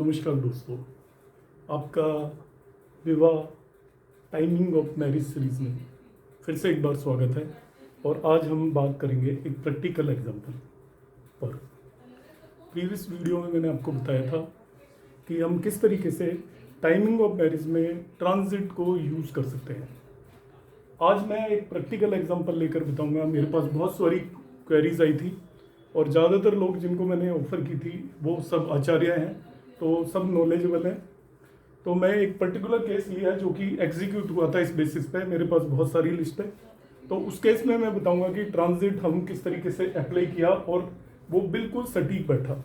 नमस्कार दोस्तों, आपका विवाह टाइमिंग ऑफ मैरिज सीरीज में फिर से एक बार स्वागत है। और आज हम बात करेंगे एक प्रैक्टिकल एग्जांपल पर। प्रीवियस वीडियो में मैंने आपको बताया था कि हम किस तरीके से टाइमिंग ऑफ मैरिज में ट्रांजिट को यूज़ कर सकते हैं। आज मैं एक प्रैक्टिकल एग्जांपल लेकर बताऊंगा। मेरे पास बहुत सारी क्वेरीज आई थी और ज़्यादातर लोग जिनको मैंने ऑफ़र की थी वो सब आचार्य हैं, तो सब नॉलेजेबल है। तो मैं एक पर्टिकुलर केस लिया जो कि एग्जीक्यूट हुआ था। इस बेसिस पे मेरे पास बहुत सारी लिस्ट है, तो उस केस में मैं बताऊंगा कि ट्रांजिट हम किस तरीके से अप्लाई किया और वो बिल्कुल सटीक बैठा।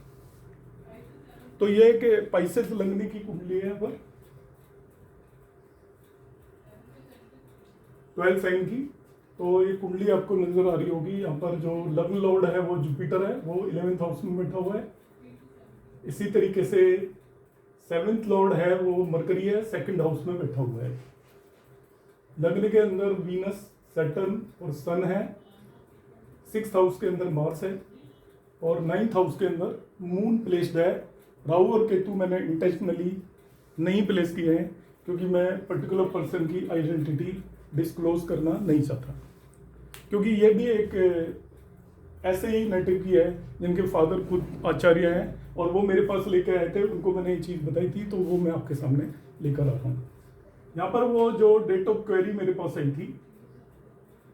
तो ये एक पाइसेस लगने की कुंडली है। यहाँ पर 12 साइन की, तो ये कुंडली आपको नजर आ रही होगी। यहाँ पर जो लग्न लॉर्ड है वो जुपिटर है, वो 11th हाउस में बैठा हुआ है। इसी तरीके से 7th लॉर्ड है वो मरकरी है, 2nd हाउस में बैठा हुआ है। लग्न के अंदर वीनस, सैटर्न और सन है। 6th हाउस के अंदर मार्स है और 9th हाउस के अंदर मून प्लेस्ड है। राहु और केतु मैंने इंटेंशनली नहीं प्लेस किए हैं क्योंकि मैं पर्टिकुलर पर्सन की आइडेंटिटी डिस्क्लोज करना नहीं चाहता, क्योंकि ये भी एक ऐसे ही नेटिव की है जिनके फादर खुद आचार्य हैं और वो मेरे पास लेकर आए थे। उनको मैंने ये चीज़ बताई थी, तो वो मैं आपके सामने लेकर आ रहा हूँ। यहाँ पर वो जो डेट ऑफ क्वेरी मेरे पास आई थी,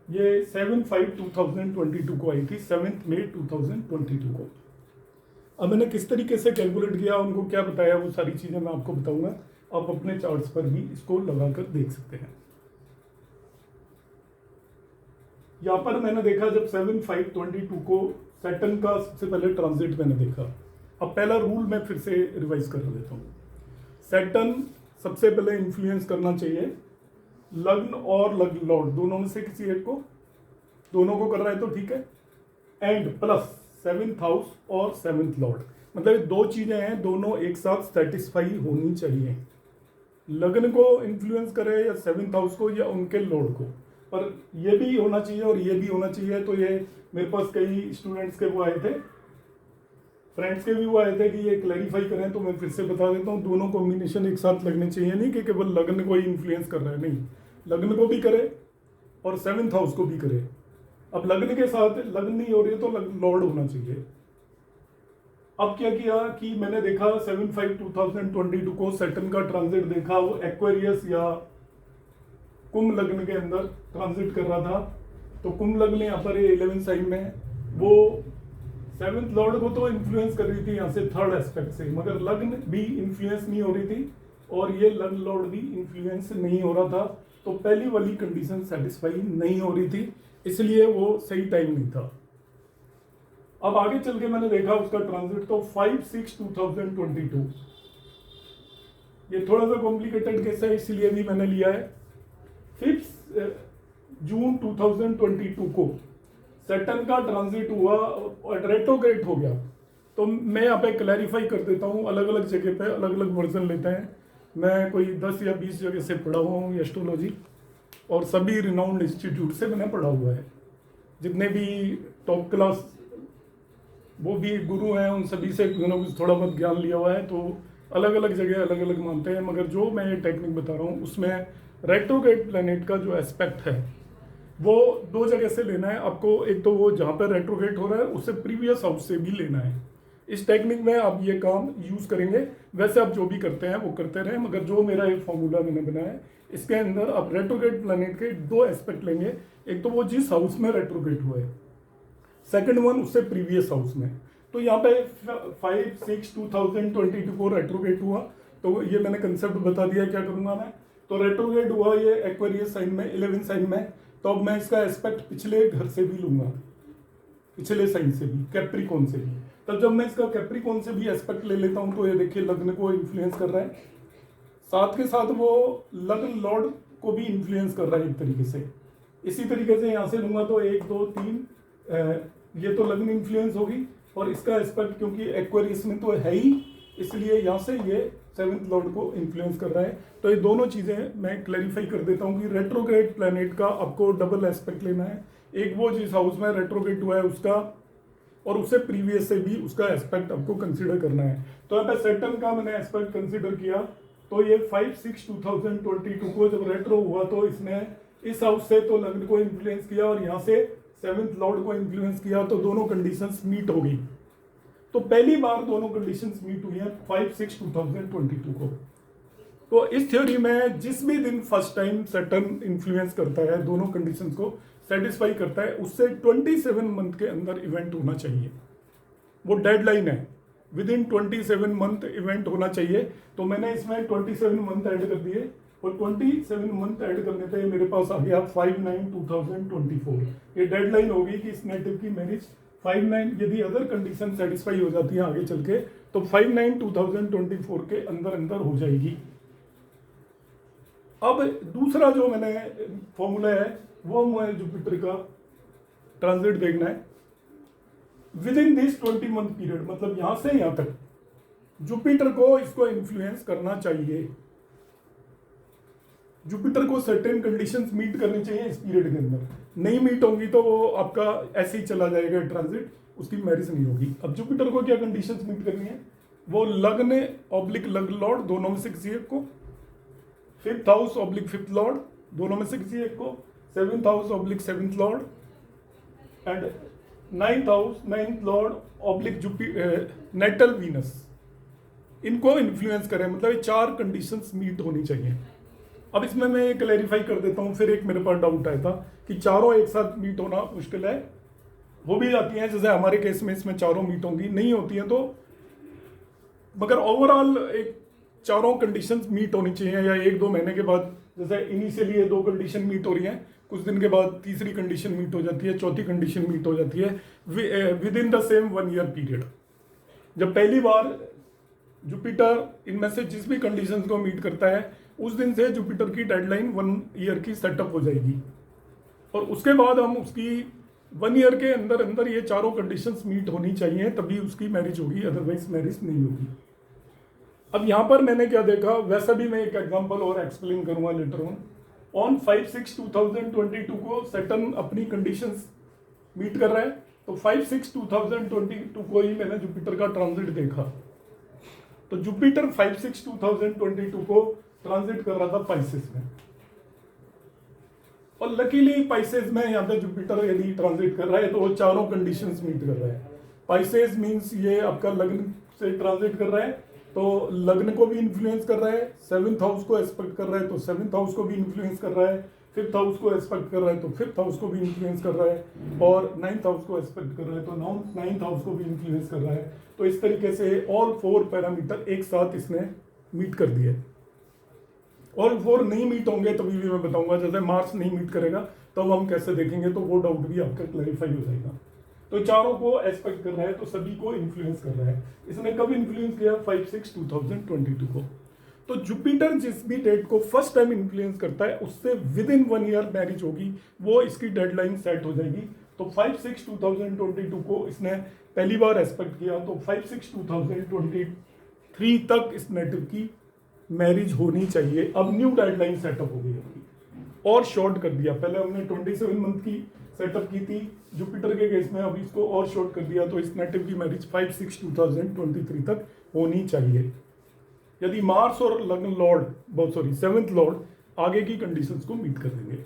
ये 7/5/2022 को आई थी, 7 मई 2022 को। अब मैंने किस तरीके से कैलकुलेट किया, उनको क्या बताया, वो सारी चीज़ें मैं आपको बताऊंगा। आप अपने चार्ट्स पर भी इसको लगाकर देख सकते हैं। यहाँ पर मैंने देखा जब 7/5/22 को सैटर्न का सबसे पहले ट्रांजिट मैंने देखा। अब पहला रूल मैं फिर से रिवाइज कर देता हूँ। सैटर्न सबसे पहले इन्फ्लुएंस करना चाहिए लग्न और लग्न लॉर्ड, दोनों में से किसी एक को। दोनों को कर रहा है तो ठीक है। एंड प्लस 7th हाउस और 7th लॉर्ड, मतलब दो चीजें हैं, दोनों एक साथ सेटिस्फाई होनी चाहिए। लग्न को इन्फ्लुएंस करे या 7th हाउस को या उनके लॉर्ड को, पर ये भी होना चाहिए और ये भी होना चाहिए। तो ये मेरे पास कई स्टूडेंट्स के वो आए थे, फ्रेंड्स के भी वो आए थे कि ये क्लैरिफाई करें, तो मैं फिर से बता देता हूँ। दोनों कॉम्बिनेशन एक साथ लगने चाहिए, नहीं कि केवल लग्न को ही इन्फ्लुएंस कर रहा है, नहीं, लग्न को भी करे और 7th हाउस को भी करे। अब लग्न के साथ लग्न नहीं हो रही है तो लॉर्ड होना चाहिए। अब क्या किया कि मैंने देखा 7/5/2022 को सैटर्न का ट्रांजिट देखा, वो एक्वेरियस या कुंभ लग्न के अंदर ट्रांजिट कर रहा था। तो कुंभ लग्न यहाँ पर 11 साइन में, वो 7th लॉर्ड को तो इन्फ्लुएंस कर रही थी यहाँ से 3rd एस्पेक्ट से, मगर लग्न भी इन्फ्लुएंस नहीं हो रही थी और ये लग्न लॉर्ड भी इन्फ्लुएंस नहीं हो रहा था। तो पहली वाली कंडीशन सेटिस्फाई नहीं हो रही थी, इसलिए वो सही टाइम नहीं था। अब आगे चल के मैंने देखा उसका ट्रांजिट, तो 5/6/2022, ये थोड़ा सा कॉम्प्लिकेटेड केस है इसलिए भी मैंने लिया है। 5 जून 2022 को सैटर्न का ट्रांजिट हुआ और रेट्रोग्रेड हो गया। तो मैं यहाँ पे क्लैरिफाई कर देता हूँ, अलग अलग जगह पे अलग अलग वर्जन लेते हैं। मैं कोई 10 या 20 जगह से पढ़ा हुआ हूँ एस्ट्रोलॉजी, और सभी रिनाउंड इंस्टीट्यूट से मैंने पढ़ा हुआ है। जितने भी टॉप क्लास वो भी गुरु हैं, उन सभी से कुछ थोड़ा बहुत ज्ञान लिया हुआ है। तो अलग अलग जगह अलग अलग मानते हैं, मगर जो मैं ये टेक्निक बता रहा हूँ उसमें रेट्रोग्रेड प्लैनेट का जो एस्पेक्ट है वो 2 जगह से लेना है आपको। एक तो वो जहाँ पर रेट्रोग्रेड हो रहा है उससे प्रीवियस हाउस से भी लेना है। इस टेक्निक में आप ये काम यूज़ करेंगे। वैसे आप जो भी करते हैं वो करते रहें, मगर जो मेरा एक फॉर्मूला मैंने बनाया है इसके अंदर आप रेट्रोग्रेड प्लैनेट के 2 एस्पेक्ट लेंगे। एक तो वो जिस हाउस में रेट्रोग्रेड हुआ है, सेकंड वन उससे प्रीवियस हाउस में। तो यहाँ पे 5/6/2022 को रेट्रोग्रेड हुआ, तो ये मैंने कंसेप्ट बता दिया क्या करूँगा मैं। तो रेट्रोग्रेड हुआ ये एक्वेरियस साइन में, 11 साइन में। तो अब मैं इसका एस्पेक्ट पिछले घर से भी लूंगा, पिछले साइन से भी, कैप्रिकॉन से भी। तब जब मैं इसका कैप्रिकॉन से भी एस्पेक्ट ले लेता हूँ तो ये देखिए लग्न को इन्फ्लुएंस कर रहा है, साथ के साथ वो लग्न लॉर्ड को भी इन्फ्लुएंस कर रहा है एक तरीके से। इसी तरीके से यहाँ से लूंगा तो 1 2 3, ये तो लग्न इन्फ्लुएंस होगी और इसका एस्पेक्ट क्योंकि एक्वेरियस में तो है ही, इसलिए यहाँ से ये 7th लॉर्ड को इन्फ्लुएंस कर रहा है। तो ये दोनों चीज़ें मैं क्लैरिफाई कर देता हूँ कि रेट्रोग्रेड प्लैनेट का आपको डबल एस्पेक्ट लेना है। एक वो जिस हाउस में रेट्रोग्रेड हुआ है उसका और उससे प्रीवियस से भी उसका एस्पेक्ट आपको कंसिडर करना है। तो यहाँ पे सैटर्न का मैंने एस्पेक्ट कंसिडर किया, तो ये 5/6/2022 को जब रेट्रो हुआ तो इसने इस हाउस से तो लग्न को इन्फ्लुएंस किया और यहाँ से 7th लॉर्ड को इन्फ्लुएंस किया, तो दोनों कंडीशंस मीट हो गई। तो पहली बार दोनों कंडीशंस मीट हुई हैं 5/6/2022 को। तो इस थ्योरी में जिस भी दिन फर्स्ट टाइम सैटर्न इन्फ्लुएंस करता है, दोनों कंडीशंस को सेटिस्फाई करता है, उससे 27 मंथ के अंदर इवेंट होना चाहिए। वो डेडलाइन है, विद इन 27 मंथ इवेंट होना चाहिए। तो मैंने इसमें 27 मंथ ऐड कर दिए और 27 मंथ ऐड करने पे मेरे पास आ गया 5/9/2024। ये डेडलाइन होगी कि इस नेटिव की मैरिज 5/9, यदि अदर कंडीशन सेटिस्फाई हो जाती है आगे चल के, तो 5/9/2024 के अंदर अंदर हो जाएगी। अब दूसरा जो मैंने फॉर्मूला है वो मुझे जुपिटर का ट्रांजिट देखना है with in this 20 month period, मतलब यहां से यहां तक जुपिटर को इसको इन्फ्लुएंस करना चाहिए। जुपिटर को सर्टेन कंडीशंस मीट करनी चाहिए इस पीरियड के अंदर, नहीं मीट होंगी तो वो आपका ऐसे ही चला जाएगा ट्रांजिट, उसकी मैरिज नहीं होगी। अब जुपिटर को क्या कंडीशंस मीट करनी है, वो लग्न ऑब्लिक लग्न लॉर्ड दोनों में से किसी एक को, 5th house oblique 5th Lord दोनों में से किसी एक को, 7th house oblique 7th lord and 9th house 9th lord oblique natal Venus, इनको इन्फ्लुएंस करें। मतलब ये 4 कंडीशंस मीट होनी चाहिए। अब इसमें मैं क्लैरिफाई कर देता हूँ, फिर एक मेरे पास डाउट आया था कि चारों एक साथ मीट होना मुश्किल है, हो भी जाती हैं, जैसे हमारे केस में इसमें चारों मीट होंगी, नहीं होती हैं तो, मगर ओवरऑल एक चारों कंडीशंस मीट होनी चाहिए, या 1-2 महीने के बाद, जैसे इनिशियली ये 2 कंडीशन मीट हो रही हैं, कुछ दिन के बाद तीसरी कंडीशन मीट हो जाती है, चौथी कंडीशन मीट हो जाती है with in the same 1 year period. जब पहली बार जुपिटर इनमें से जिस भी कंडीशन को मीट करता है, उस दिन से जुपिटर की डेडलाइन 1 ईयर की सेटअप हो जाएगी, और उसके बाद हम उसकी 1 ईयर के अंदर अंदर ये चारों कंडीशंस मीट होनी चाहिए, तभी उसकी मैरिज होगी, अदरवाइज मैरिज नहीं होगी। अब यहाँ पर मैंने क्या देखा, वैसा भी मैं एक एग्जांपल और एक्सप्लेन करूंगा लेटर ऑन 5/6/2022 को सैटर्न अपनी कंडीशंस मीट कर रहा है, तो 5/6/2022 को ही मैंने जुपिटर का ट्रांजिट देखा। तो जुपिटर 5/6/2022 को ट्रांजिट कर रहा था पाइसेस में, और लकीली पाइसेस में यहाँ पे जुपिटर यदि ट्रांजिट कर रहा है तो वो चारों कंडीशंस मीट कर रहा है। पाइसेस मींस ये आपका लग्न से ट्रांजिट कर रहा है, तो लग्न को भी इन्फ्लुएंस कर रहा है, 7th हाउस को एस्पेक्ट कर रहा है तो 7th हाउस को भी इन्फ्लुएंस कर रहा है, 5th हाउस को एस्पेक्ट कर रहा है तो 5th हाउस को भी इन्फ्लुएंस कर रहा है, और 9th हाउस को एस्पेक्ट कर रहा है तो 9th हाउस को भी इन्फ्लुएंस कर रहा है। तो इस तरीके से ऑल 4 पैरामीटर एक साथ इसने मीट कर दिए। ऑल 4 नहीं मीट होंगे तभी भी मैं बताऊंगा, जैसे मार्स नहीं मीट करेगा तब तो हम कैसे देखेंगे, तो वो डाउट भी आपका क्लैरिफाई हो जाएगा। तो चारों को एस्पेक्ट कर रहा है, तो सभी को इन्फ्लुएंस कर रहा है। इसने कब इन्फ्लुएंस किया, 5/6/2022 को। तो जुपिटर जिस भी डेट को फर्स्ट टाइम इन्फ्लुएंस करता है, उससे विद इन 1 ईयर मैरिज होगी, वो इसकी डेडलाइन सेट हो जाएगी। तो 5/6/2022 को इसने पहली बार एस्पेक्ट किया, तो 5/6/2023 तक इस नेटिव की मैरिज होनी चाहिए। अब न्यू डेडलाइन सेटअप हो गई अपनी, और शॉर्ट कर दिया। पहले हमने 27 मंथ की सेटअप की थी जुपिटर के केस में, अभी इसको और शॉर्ट कर दिया, तो इस नेटिव की मैरिज 5/6/2023 तक होनी चाहिए, यदि मार्स और लग्न लॉर्ड 7th लॉर्ड आगे की कंडीशंस को मीट कर देंगे।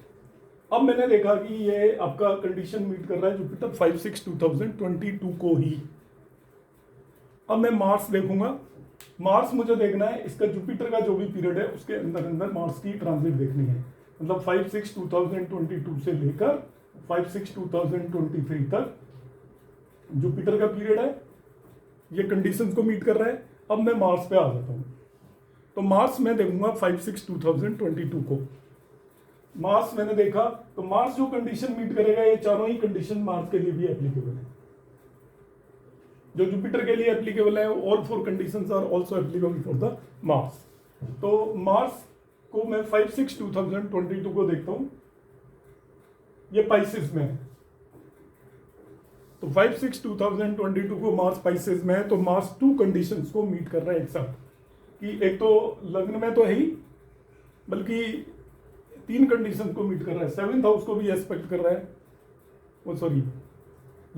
अब मैंने देखा कि ये आपका कंडीशन मीट कर रहा है जुपिटर 5/6/2022 को ही। अब मैं मार्स देखूंगा, मार्स मुझे देखना है, इसका जुपिटर का जो भी पीरियड है उसके अंदर अंदर मार्स की ट्रांजिट देखनी है। मतलब 5/6/2022 से लेकर 5/6/2023 तक जुपिटर का पीरियड है, ये कंडीशंस को मीट कर रहा है। अब मैं मार्स पे आ जाता हूँ, तो मार्स में देखूंगा 5/6/2022 को। मार्स मैंने देखा, तो मार्स जो कंडीशन मीट करेगा, ये चारों ही कंडीशन मार्स के लिए भी एप्लीकेबल है। जो जुपिटर के लिए एप्लीकेबल है, all 4 conditions are also applicable for the Mars. तो मार्स को मैं 5/6/2022 को देखता हूं, ये पाइसेस में है। तो 5/6/2022 को मार्स पाइसेस में है, तो मार्स 2 कंडीशंस को मीट कर रहा है एक साथ, कि एक तो लग्न में तो है ही, बल्कि 3 कंडीशंस को मीट कर रहा है। 7th हाउस को भी एस्पेक्ट कर रहा है, वो सॉरी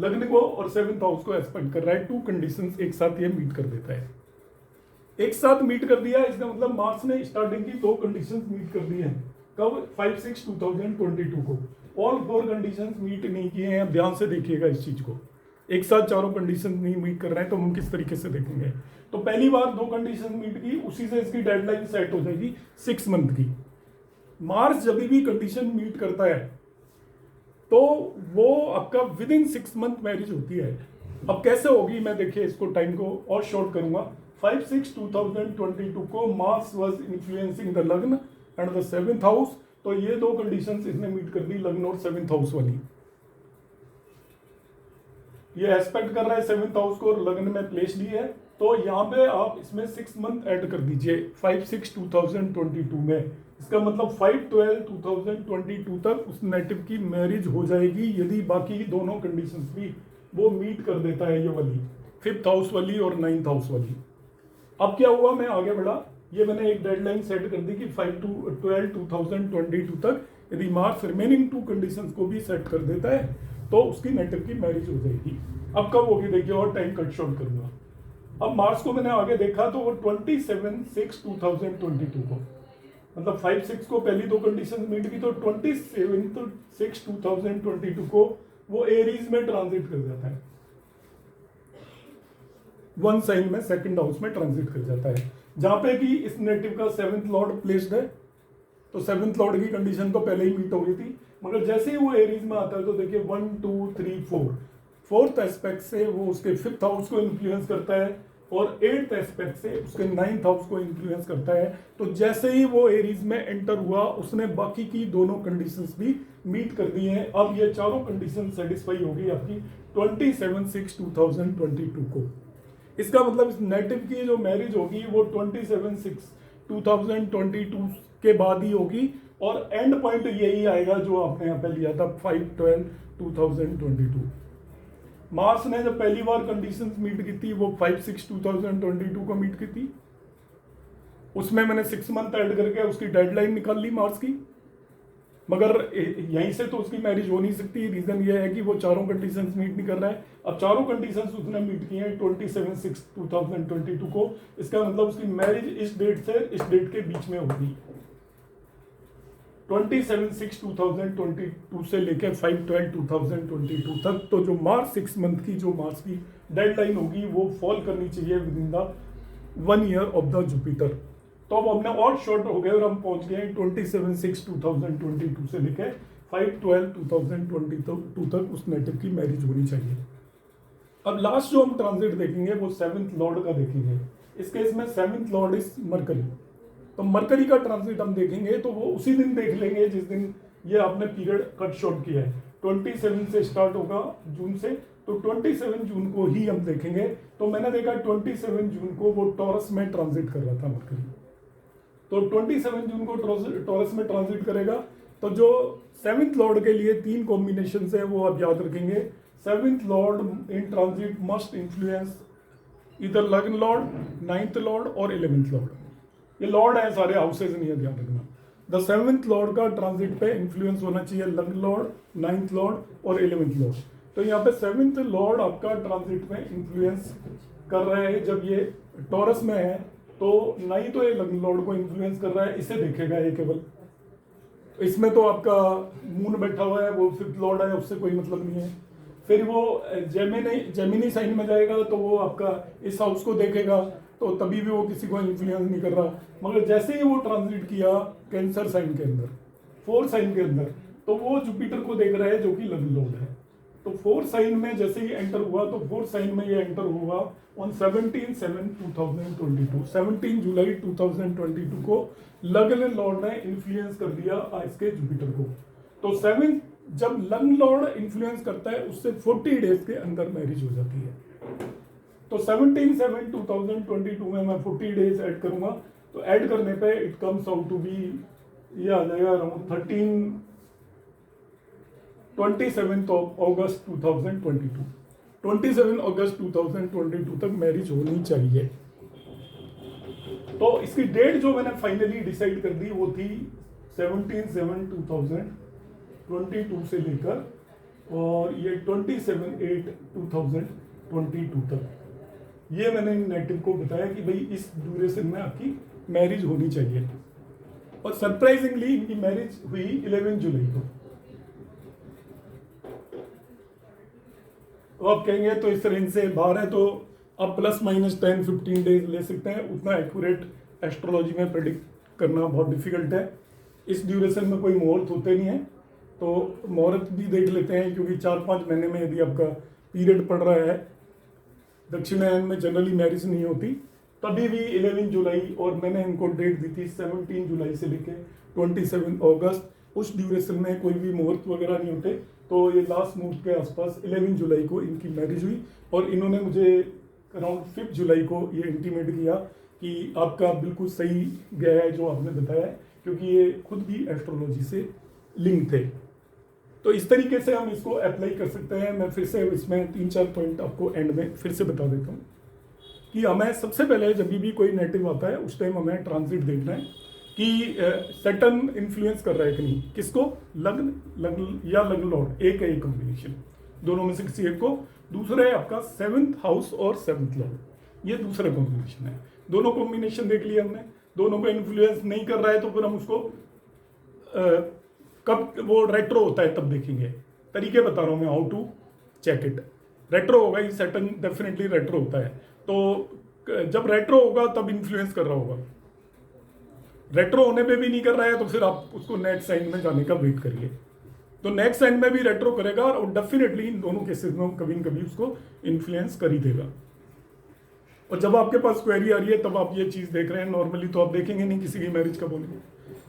लग्न को और 7th हाउस को एस्पेक्ट कर रहा है। 2 कंडीशंस एक साथ ये मीट कर देता है। एक साथ मीट कर दिया, इसका मतलब मार्च ने स्टार्टिंग की 2 कंडीशंस मीट कर दी हैं। कब? 5/6/2022 को। ऑल 4 कंडीशंस मीट नहीं किए हैं। ध्यान से देखिएगा इस चीज को, एक साथ चारों कंडीशन नहीं मीट कर रहे हैं तो हम किस तरीके से देखेंगे। तो पहली बार 2 कंडीशन मीट की, उसी से इसकी डेडलाइन सेट हो जाएगी 6 मंथ की। मार्च जब भी कंडीशन मीट करता है तो वो आपका विद इन 6 मंथ मैरिज होती है। अब कैसे होगी, मैं देखिए इसको टाइम को और शॉर्ट करूंगा। 5/6/2022 को मार्स वाज इन्फ्लुएंसिंग द लग्न एंड द 7th हाउस। तो ये 2 कंडीशंस इसने मीट कर दी, लग्न और 7th हाउस वाली। ये एस्पेक्ट कर रहा है 7th हाउस को और लग्न में प्लेस ली है। तो यहाँ पे आप इसमें 6 मंथ ऐड कर दीजिए 5/6/2022 में। इसका मतलब 5/12/2022 तक उस नेटिव की मैरिज हो जाएगी यदि बाकी दोनों कंडीशंस भी वो मीट कर देता है, ये वाली 5th हाउस वाली और 9th हाउस वाली। अब क्या हुआ, मैं आगे बढ़ा, ये मैंने एक डेडलाइन सेट कर दी कि 5/12/2022 तक यदि मार्च रिमेनिंग 2 कंडीशंस को भी सेट कर देता है तो उसकी नेटिव की मैरिज हो जाएगी। अब कब होगी देखिए, और टाइम कट शॉर्ट करूंगा। अब मार्च को मैंने आगे देखा तो वो 27/6/2022 को, मतलब 5/6 को पहली 2 कंडीशन मीट की, तो 27/6/2022 को वो एरीज में ट्रांजिट कर जाता है। 1 साइन में 2nd हाउस में ट्रांजिट कर जाता है, जहां पे कि इस नेटिव का 7th लॉर्ड प्लेस्ड है। तो 7th लॉर्ड की कंडीशन तो पहले ही मीट हो गई थी, मगर जैसे ही वो एरीज में आता है तो देखिए 1 2 3 4 4th एस्पेक्ट से वो उसके 5th हाउस को इन्फ्लुएंस करता है और 8th एस्पेक्ट से उसके 9th हाउस को इन्फ्लुएंस करता है। तो जैसे ही वो एरीज में एंटर हुआ उसने बाकी की दोनों कंडीशंस भी मीट कर दी हैं। अब ये चारों कंडीशन सेटिस्फाई होगी आपकी 27/6/2022 को। इसका मतलब इस नेटिव की जो मैरिज होगी वो 27/6/2022 के बाद ही होगी और एंड पॉइंट यही आएगा जो आपने यहाँ पे लिया था 5/12/2022। मार्च ने जब पहली बार कंडीशंस मीट की थी वो 5/6/2022 को मीट की थी। उसमें मैंने 6 मंथ ऐड करके उसकी डेडलाइन निकाल ली मार्च की, मगर यहीं से तो उसकी मैरिज हो नहीं सकती। रीजन ये है कि वो चारों कंडीशंस मीट नहीं कर रहा है। अब चारों कंडीशंस उसने मीट की हैं 27/6/2022 को। इसका मतलब उसकी मैरिज इस डेट से इस डेट के बीच में होगी, 27/6/2022 से लेकर 5/12/2022 तक। तो जो मार्च 6 मंथ की जो मार्च की डेडलाइन होगी वो फॉल करनी चाहिए with in the 1 year of the Jupiter. तो अब हमने और शॉर्ट हो गए और हम पहुंच गए 27/6/2022 से लेकर 5/12/2022 तक उस नेटिव की मैरिज होनी चाहिए। अब लास्ट जो हम ट्रांजिट देखेंगे वो 7th लॉर्ड का देखेंगे। इस केस में 7th लॉर्ड इज मरकरी। तो मरकरी का ट्रांजिट हम देखेंगे तो वो उसी दिन देख लेंगे जिस दिन ये आपने पीरियड कट शॉर्ट किया है। 27 से स्टार्ट होगा जून से, तो 27 जून को ही हम देखेंगे। तो मैंने देखा 27 जून को वो टॉरस में ट्रांजिट कर रहा था मरकरी। तो 27 जून को टॉरस में ट्रांजिट करेगा। तो जो 7th लॉर्ड के लिए 3 कॉम्बिनेशन है वो आप याद रखेंगे। 7th lord in transit must influence इधर लग्न लॉर्ड, 9th लॉर्ड और 11th लॉर्ड। ये लॉर्ड है, सारे हाउसेज नहीं है, ध्यान रखना। द 7th लॉर्ड का ट्रांजिट पे इन्फ्लुएंस होना चाहिए लग्न लॉर्ड, 9th लॉर्ड और 11th लॉर्ड। तो यहाँ पे 7th लॉर्ड आपका ट्रांजिट में इन्फ्लुएंस कर रहा है। जब ये टॉरस में है तो ना ही तो ये लग्न लॉर्ड को इन्फ्लुएंस कर रहा है, इसे देखेगा ये केवल। इसमें तो आपका मून बैठा हुआ है, वो 5th लॉर्ड है, उससे कोई मतलब नहीं है। फिर वो जेमिनी साइन में जाएगा तो वो आपका इस हाउस को देखेगा, तो तभी भी वो किसी को इन्फ्लुएंस नहीं कर रहा। मगर जैसे ही वो ट्रांजिट किया कैंसर साइन के अंदर, 4 साइन के अंदर, तो वो जुपिटर को देख रहा है जो कि लग्न लॉर्ड है। तो 4 साइन में जैसे ही एंटर हुआ तो 4 साइन में ये एंटर हुआ ऑन 17/7/2022, 17 जुलाई 2022 को लग्न लॉर्ड ने इन्फ्लुएंस कर दिया इसके जुपिटर को। तो 7 जब लग्न लॉर्ड इन्फ्लुएंस करता है उससे 40 डेज के अंदर मैरिज हो जाती है। तो 17/7/2022 में मैं 40 डेज ऐड करूंगा। तो ऐड करने पे it comes out to be, ये आ जाएगा अराउंड 27 अगस्त 2022। 27 अगस्त 2022 तक मैरिज होनी चाहिए। तो इसकी डेट जो मैंने फाइनली डिसाइड कर दी वो थी 17/7/2022 से लेकर और ये 27/8/2022 तक। ये मैंने नेटिव को बताया कि भाई इस ड्यूरेशन में आपकी मैरिज होनी चाहिए, और सरप्राइजिंगली इनकी मैरिज हुई 11 जुलाई को। तो आप कहेंगे तो इस रेंज से बाहर है, तो आप ±10-15 डेज ले सकते हैं। उतना एक्यूरेट एस्ट्रोलॉजी में प्रेडिक्ट करना बहुत डिफिकल्ट है। इस ड्यूरेशन में कोई मुहूर्त होते नहीं है, तो मुहूर्त भी देख लेते हैं, क्योंकि 4-5 महीने में यदि आपका पीरियड पड़ रहा है, दक्षिणायन में जनरली मैरिज नहीं होती, तभी भी 11 जुलाई, और मैंने इनको डेट दी थी 17 जुलाई से लेके 27 अगस्त। उस ड्यूरेशन में कोई भी मुहूर्त वगैरह नहीं होते, तो ये लास्ट मुहूर्त के आसपास 11 जुलाई को इनकी मैरिज हुई, और इन्होंने मुझे अराउंड 5 जुलाई को ये इंटीमेट किया कि आपका बिल्कुल सही गया है जो आपने बताया है, क्योंकि ये खुद भी एस्ट्रोलॉजी से लिंक थे। तो इस तरीके से हम इसको अप्लाई कर सकते हैं। मैं फिर से इसमें 3-4 पॉइंट आपको एंड में फिर से बता देता हूँ कि हमें सबसे पहले जब भी कोई नेटिव आता है उस टाइम हमें ट्रांजिट देखना है कि सैटर्न इन्फ्लुएंस कर रहा है कि नहीं, किसको, लग्न या लग्न लॉर्ड, एक है कॉम्बिनेशन, दोनों में से किसी एक को। दूसरा है आपका 7th हाउस और 7th लॉर्ड, ये दूसरा कॉम्बिनेशन है। दोनों कॉम्बिनेशन देख लिया हमने, दोनों को इन्फ्लुएंस नहीं कर रहा है तो फिर हम उसको कब वो रेट्रो होता है तब देखेंगे। तरीके बता रहा हूँ मैं how to check it. Retro होगा, ये सैटर्न डेफिनेटली रेट्रो होता है, तो जब रेट्रो होगा तब इन्फ्लुएंस कर रहा होगा। रेट्रो होने पे भी नहीं कर रहा है तो फिर आप उसको नेक्स्ट साइन में जाने का वेट करिए। तो नेक्स्ट साइन में भी रेट्रो करेगा, और डेफिनेटली इन दोनों केसेस में कभी न कभी उसको इन्फ्लुएंस कर ही देगा। और जब आपके पास क्वेरी आ रही है तब आप ये चीज़ देख रहे हैं। नॉर्मली तो आप देखेंगे नहीं किसी की मैरिज कब होनी है,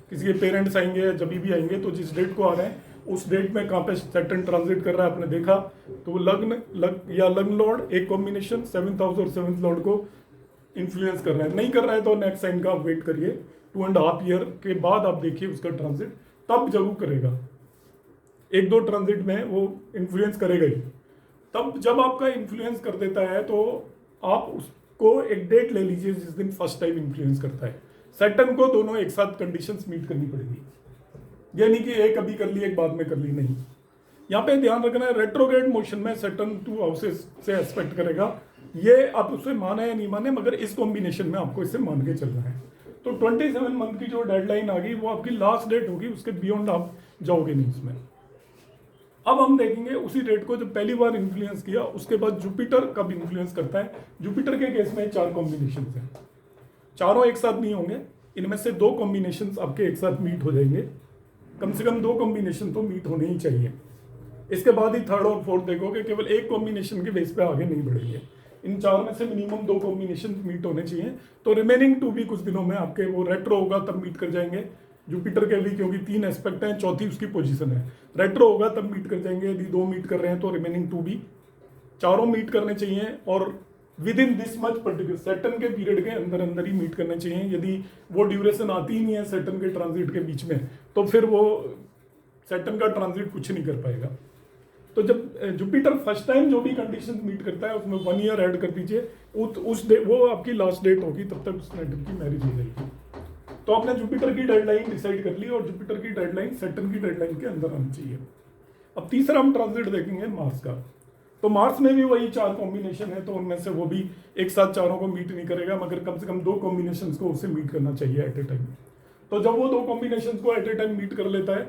किसी के पेरेंट्स आएंगे जब भी आएंगे, तो जिस डेट को आ रहे हैं उस डेट में कहाँ पे सैटर्न ट्रांजिट कर रहा है आपने देखा, तो लग्न या लग्न लॉर्ड एक कॉम्बिनेशन 7th हाउस और 7th लॉर्ड को इन्फ्लुएंस कर रहा है। नहीं कर रहा है तो नेक्स्ट साइन का आप वेट करिए, 2.5 ईयर के बाद आप देखिए उसका ट्रांजिट, तब जरूर करेगा। 1-2 ट्रांजिट में वो इन्फ्लुएंस करेगा ही। तब जब आपका इन्फ्लुएंस कर देता है तो आप उसको एक डेट ले लीजिए जिस दिन फर्स्ट टाइम इन्फ्लुएंस करता है। सैटर्न को दोनों एक साथ कंडीशंस मीट करनी पड़ेगी, यानी कि एक अभी कर ली एक बाद में कर ली, नहीं। यहाँ पे ध्यान रखना है रेट्रोग्रेड मोशन में सैटर्न 2 हाउसेस से एस्पेक्ट करेगा। ये आप उसे माने या नहीं माने, मगर इस कॉम्बिनेशन में आपको इसे मान के चलना है। तो 27 मंथ की जो डेडलाइन आ गई वो आपकी लास्ट डेट होगी, उसके बियॉन्ड आप जाओगे नहीं इसमें। अब हम देखेंगे उसी डेट को जब पहली बार इन्फ्लुएंस किया, उसके बाद जुपिटर कब इन्फ्लुएंस करता है। जुपिटर के केस में 4 कॉम्बिनेशन हैं, चारों एक साथ नहीं होंगे, इनमें से 2 कॉम्बिनेशन आपके एक साथ मीट हो जाएंगे। कम से कम 2 कॉम्बिनेशन तो मीट होने ही चाहिए। इसके बाद ही 3rd और 4th देखोगे, केवल एक कॉम्बिनेशन के बेस पे आगे नहीं बढ़ेंगे। इन 4 में से मिनिमम 2 कॉम्बिनेशन मीट होने चाहिए। तो रिमेनिंग 2 भी कुछ दिनों में आपके वो रेट्रो होगा तब मीट कर जाएंगे जुपिटर के भी, क्योंकि 3 एस्पेक्ट हैं, चौथी उसकी पोजीशन है। रेट्रो होगा तब मीट कर जाएंगे। यदि 2 मीट कर रहे हैं तो रिमेनिंग 2 भी, चारों मीट करने चाहिए, और with in this much particular Saturn के पीरियड के अंदर अंदर ही मीट करने चाहिए। यदि वो ड्यूरेशन आती ही नहीं है सैटर्न के ट्रांजिट के बीच में, तो फिर वो सैटर्न का ट्रांजिट कुछ नहीं कर पाएगा। तो जब जुपिटर फर्स्ट टाइम जो भी कंडीशन मीट करता है उसमें 1 ईयर ऐड कर दीजिए, वो आपकी लास्ट डेट होगी, तब तक उस नेटिव की मैरिज हो जाएगी। तो आपने जुपिटर की डेडलाइन डिसाइड कर ली, और जुपिटर की डेडलाइन सैटर्न की डेडलाइन के अंदर आनी चाहिए। अब तीसरा हम ट्रांजिट देखेंगे मार्स का। तो मार्स में भी वही 4 कॉम्बिनेशन है, तो उनमें से वो भी एक साथ चारों को मीट नहीं करेगा, मगर कम से कम 2 कॉम्बिनेशन को उसे मीट करना चाहिए एट ए टाइम। तो जब वो 2 कॉम्बिनेशन को एट ए टाइम मीट कर लेता है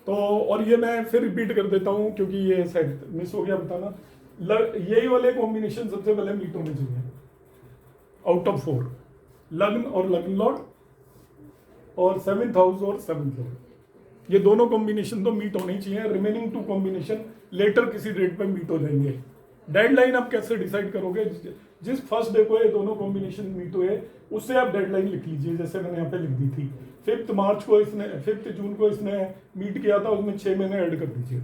तो, और ये मैं फिर रिपीट कर देता हूँ क्योंकि ये शायद मिस हो गया बताना, यही वाले कॉम्बिनेशन सबसे पहले मीट होने चाहिए आउट ऑफ 4, लग्न और लग्न लॉर्ड, और 7th हाउस और 7th लॉर्ड। ये दोनों कॉम्बिनेशन तो मीट होने ही चाहिए। रिमेनिंग 2 कॉम्बिनेशन लेटर किसी डेट पर मीट हो जाएंगे। डेडलाइन आप कैसे डिसाइड करोगे, जिस फर्स्ट डे को ये दोनों कॉम्बिनेशन मीट हुए उससे आप डेडलाइन लिख लीजिए। जैसे मैंने यहाँ पे लिख दी थी 5 मार्च को इसने 5 जून को इसने मीट किया था, उसमें 6 महीने ऐड कर दीजिए।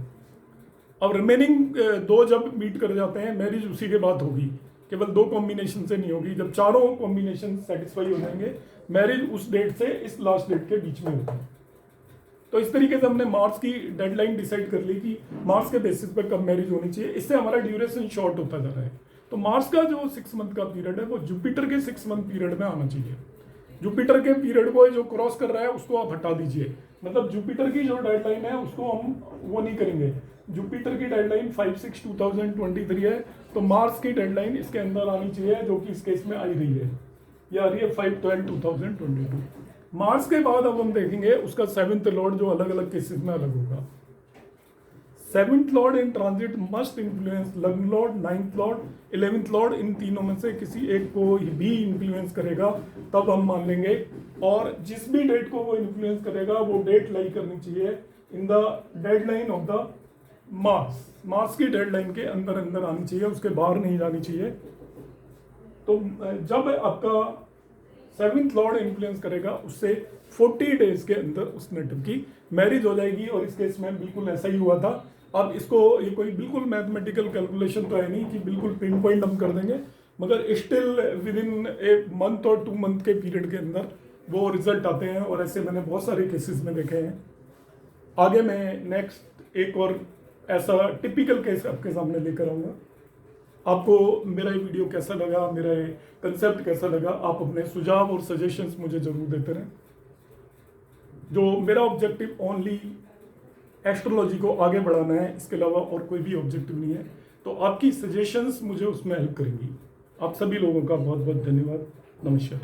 अब रिमेनिंग 2 जब मीट कर जाते हैं, मैरिज उसी के बाद होगी, केवल 2 कॉम्बिनेशन से नहीं होगी। जब चारों कॉम्बिनेशन सेटिस्फाई हो जाएंगे, मैरिज उस डेट से इस लास्ट डेट के बीच में होगी। तो इस तरीके से हमने मार्च की डेडलाइन डिसाइड कर ली कि मार्च के बेसिस पर कब मैरिज होनी चाहिए। इससे हमारा ड्यूरेशन शॉर्ट होता जा रहा है। तो मार्च का जो 6 मंथ का पीरियड है वो जुपिटर के 6 मंथ पीरियड में आना चाहिए। जुपिटर के पीरियड को जो क्रॉस कर रहा है उसको आप हटा दीजिए। मतलब जुपिटर की जो डेडलाइन है उसको हम वो नहीं करेंगे। जुपिटर की डेडलाइन 5/6/2023 है, तो मार्स की डेडलाइन इसके अंदर आनी चाहिए, जो कि इस केस में आई रही है, ये आ रही है 5/12/2022। मार्स के बाद अब हम देखेंगे उसका 7th लॉर्ड, जो अलग अलग केसेस में अलग होगा। 7th lord in transit must influence 11th lord, 9th lord, 11th lord, इन तीनों में से किसी एक को भी इन्फ्लुएंस करेगा, तब हम मान लेंगे। और जिस भी डेट को वो इन्फ्लुएंस करेगा वो डेट लाई करनी चाहिए in the deadline of the Mars. Mars की डेडलाइन के अंदर अंदर आनी चाहिए, उसके बाहर नहीं जानी चाहिए। तो जब आपका 7th लॉर्ड इन्फ्लुएंस करेगा, उससे 40 डेज के अंदर उस नेटिव की मैरिज हो जाएगी। और इस केस में बिल्कुल ऐसा ही हुआ था। अब इसको ये कोई बिल्कुल मैथमेटिकल कैलकुलेशन तो है नहीं कि बिल्कुल पिन पॉइंट हम कर देंगे, मगर still with in a month और 2 मंथ के पीरियड के अंदर वो रिजल्ट आते हैं। और ऐसे मैंने बहुत सारे केसेस में देखे हैं। आगे मैं नेक्स्ट एक और ऐसा टिपिकल केस आपके सामने लेकर आऊँगा। आपको मेरा ये वीडियो कैसा लगा, मेरा ये कंसेप्ट कैसा लगा, आप अपने सुझाव और सजेशंस मुझे ज़रूर देते रहें। जो मेरा ऑब्जेक्टिव ओनली एस्ट्रोलॉजी को आगे बढ़ाना है, इसके अलावा और कोई भी ऑब्जेक्टिव नहीं है। तो आपकी सजेशंस मुझे उसमें हेल्प करेंगी। आप सभी लोगों का बहुत बहुत धन्यवाद। नमस्कार।